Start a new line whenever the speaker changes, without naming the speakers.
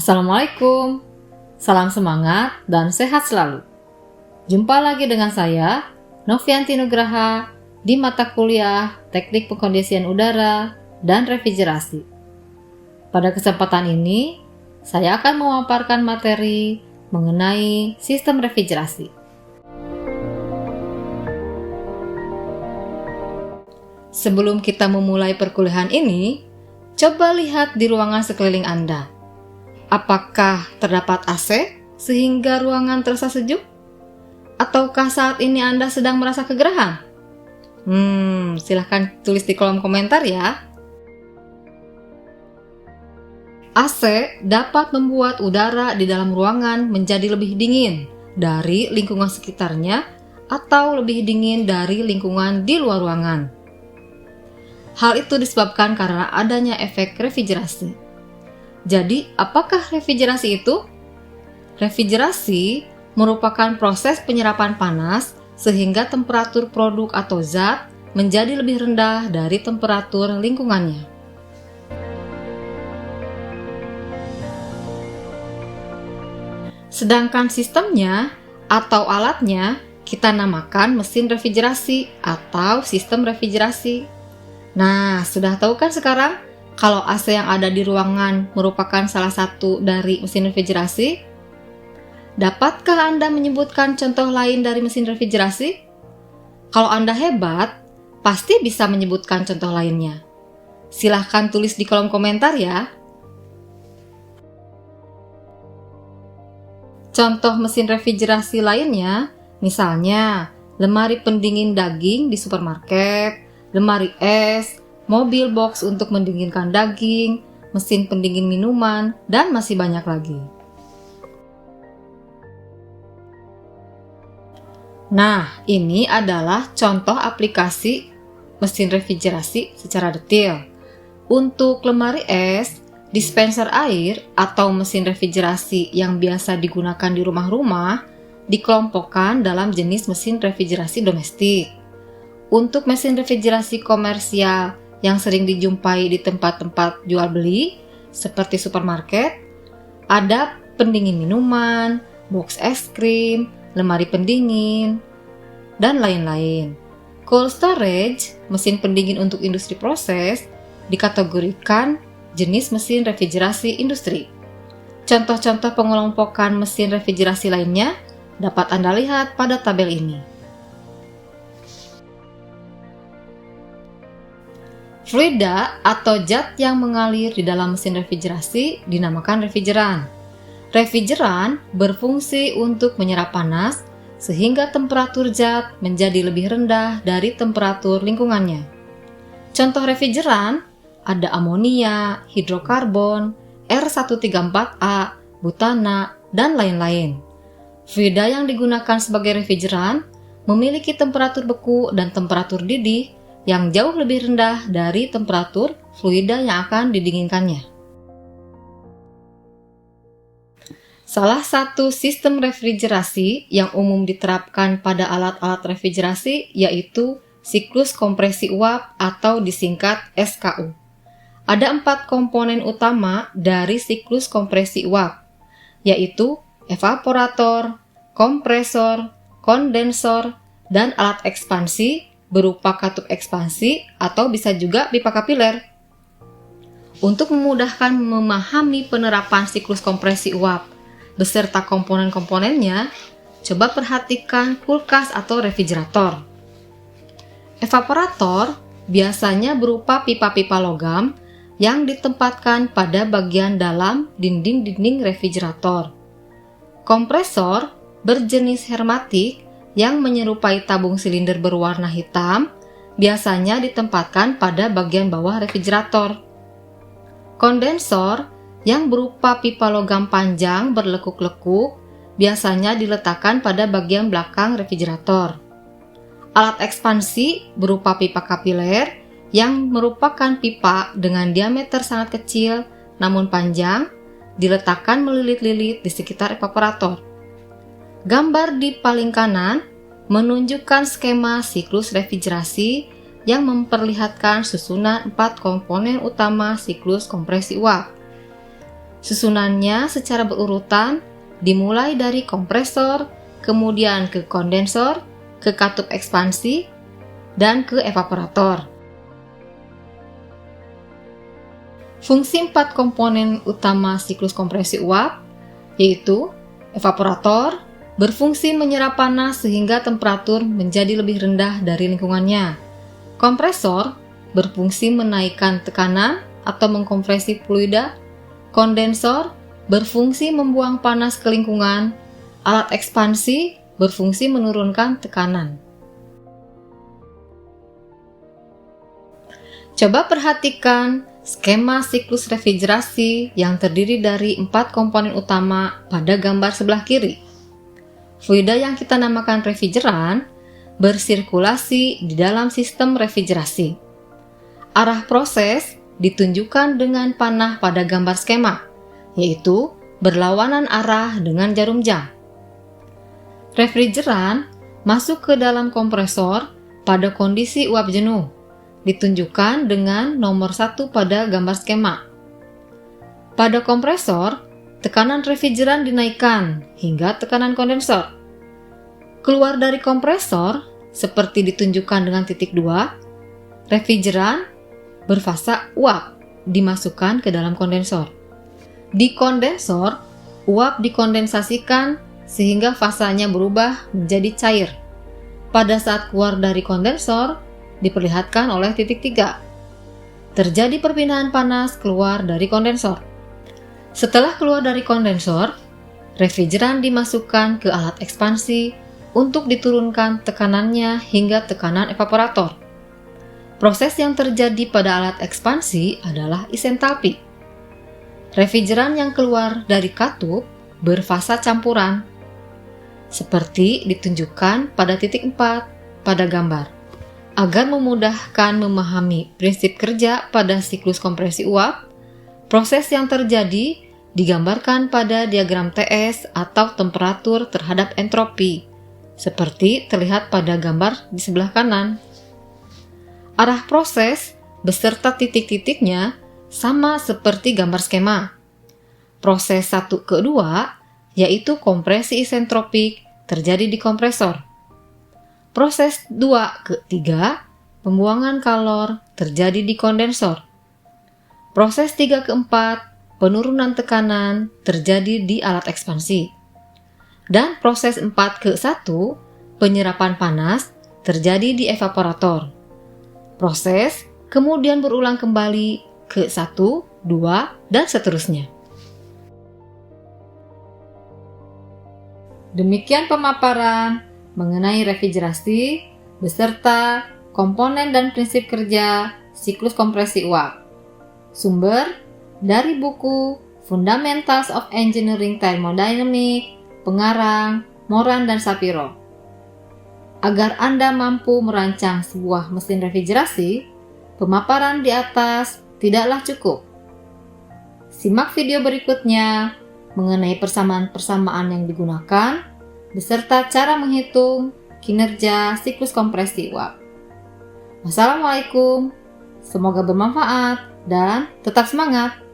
Assalamualaikum, salam semangat dan sehat selalu. Jumpa lagi dengan saya, Novianti Nugraha, di mata kuliah Teknik Pengkondisian Udara dan Refrigerasi. Pada kesempatan ini, saya akan memaparkan materi mengenai sistem refrigerasi. Sebelum kita memulai perkuliahan ini, coba lihat di ruangan sekeliling Anda. Apakah terdapat AC sehingga ruangan terasa sejuk? Ataukah saat ini Anda sedang merasa kegerahan? Silahkan tulis di kolom komentar ya. AC dapat membuat udara di dalam ruangan menjadi lebih dingin dari lingkungan sekitarnya atau lebih dingin dari lingkungan di luar ruangan. Hal itu disebabkan karena adanya efek refrigerasi. Jadi, apakah refrigerasi itu? Refrigerasi merupakan proses penyerapan panas sehingga temperatur produk atau zat menjadi lebih rendah dari temperatur lingkungannya. Sedangkan sistemnya atau alatnya kita namakan mesin refrigerasi atau sistem refrigerasi. Nah, sudah tahu kan sekarang kalau AC yang ada di ruangan merupakan salah satu dari mesin refrigerasi? Dapatkah Anda menyebutkan contoh lain dari mesin refrigerasi? Kalau Anda hebat, pasti bisa menyebutkan contoh lainnya. Silahkan tulis di kolom komentar ya. Contoh mesin refrigerasi lainnya, misalnya lemari pendingin daging di supermarket, lemari es, mobil box untuk mendinginkan daging, mesin pendingin minuman, dan masih banyak lagi. Nah, ini adalah contoh aplikasi mesin refrigerasi secara detail. Untuk lemari es, dispenser air atau mesin refrigerasi yang biasa digunakan di rumah-rumah dikelompokkan dalam jenis mesin refrigerasi domestik. Untuk mesin refrigerasi komersial yang sering dijumpai di tempat-tempat jual beli seperti supermarket, ada pendingin minuman, box es krim, lemari pendingin, dan lain-lain. Cold storage, mesin pendingin untuk industri proses, dikategorikan jenis mesin refrigerasi industri. Contoh-contoh pengelompokan mesin refrigerasi lainnya dapat Anda lihat pada tabel ini. Fluida atau zat yang mengalir di dalam mesin refrigerasi dinamakan refrigeran. Refrigeran berfungsi untuk menyerap panas sehingga temperatur zat menjadi lebih rendah dari temperatur lingkungannya. Contoh refrigeran ada amonia, hidrokarbon, R134A, butana, dan lain-lain. Fluida yang digunakan sebagai refrigeran memiliki temperatur beku dan temperatur didih yang jauh lebih rendah dari temperatur fluida yang akan didinginkannya. Salah satu sistem refrigerasi yang umum diterapkan pada alat-alat refrigerasi yaitu siklus kompresi uap atau disingkat SKU. Ada 4 komponen utama dari siklus kompresi uap, yaitu evaporator, kompresor, kondensor, dan alat ekspansi berupa katup ekspansi atau bisa juga pipa kapiler. Untuk memudahkan memahami penerapan siklus kompresi uap beserta komponen-komponennya, coba perhatikan kulkas atau refrigerator. Evaporator biasanya berupa pipa-pipa logam yang ditempatkan pada bagian dalam dinding-dinding refrigerator. Kompresor berjenis hermatik yang menyerupai tabung silinder berwarna hitam, biasanya ditempatkan pada bagian bawah refrigerator. Kondensor yang berupa pipa logam panjang berlekuk-lekuk, biasanya diletakkan pada bagian belakang refrigerator. Alat ekspansi berupa pipa kapiler yang merupakan pipa dengan diameter sangat kecil namun panjang, diletakkan melilit-lilit di sekitar evaporator. Gambar di paling kanan menunjukkan skema siklus refrigerasi yang memperlihatkan susunan 4 komponen utama siklus kompresi uap. Susunannya secara berurutan dimulai dari kompresor, kemudian ke kondensor, ke katup ekspansi, dan ke evaporator. Fungsi 4 komponen utama siklus kompresi uap, yaitu evaporator, berfungsi menyerap panas sehingga temperatur menjadi lebih rendah dari lingkungannya. Kompresor berfungsi menaikkan tekanan atau mengkompresi fluida. Kondensor berfungsi membuang panas ke lingkungan. Alat ekspansi berfungsi menurunkan tekanan. Coba perhatikan skema siklus refrigerasi yang terdiri dari 4 komponen utama pada gambar sebelah kiri. Fluida yang kita namakan refrigeran bersirkulasi di dalam sistem refrigerasi. Arah proses ditunjukkan dengan panah pada gambar skema, yaitu berlawanan arah dengan jarum jam. Refrigeran masuk ke dalam kompresor pada kondisi uap jenuh, ditunjukkan dengan nomor 1 pada gambar skema. Pada kompresor, tekanan refrigeran dinaikkan hingga tekanan kondensor. Keluar dari kompresor, seperti ditunjukkan dengan titik 2, refrigeran berfasa uap dimasukkan ke dalam kondensor. Di kondensor, uap dikondensasikan sehingga fasanya berubah menjadi cair. Pada saat keluar dari kondensor, diperlihatkan oleh titik 3. Terjadi perpindahan panas keluar dari kondensor. Setelah keluar dari kondensor, refrigeran dimasukkan ke alat ekspansi untuk diturunkan tekanannya hingga tekanan evaporator. Proses yang terjadi pada alat ekspansi adalah isentalpi. Refrigeran yang keluar dari katup berfasa campuran, seperti ditunjukkan pada titik 4 pada gambar. Agar memudahkan memahami prinsip kerja pada siklus kompresi uap, proses yang terjadi digambarkan pada diagram TS atau temperatur terhadap entropi, seperti terlihat pada gambar di sebelah kanan. Arah proses beserta titik-titiknya sama seperti gambar skema. Proses 1 ke 2, yaitu kompresi isentropik, terjadi di kompresor. Proses 2 ke 3, pembuangan kalor, terjadi di kondensor. Proses 3 ke 4, penurunan tekanan, terjadi di alat ekspansi. Dan proses 4 ke 1, penyerapan panas, terjadi di evaporator. Proses kemudian berulang kembali ke 1, 2, dan seterusnya. Demikian pemaparan mengenai refrigerasi beserta komponen dan prinsip kerja siklus kompresi uap. Sumber dari buku Fundamentals of Engineering Thermodynamics, pengarang Moran dan Shapiro. Agar Anda mampu merancang sebuah mesin refrigerasi, pemaparan di atas tidaklah cukup. Simak video berikutnya mengenai persamaan-persamaan yang digunakan, beserta cara menghitung kinerja siklus kompresi uap. Wassalamualaikum, semoga bermanfaat dan tetap semangat!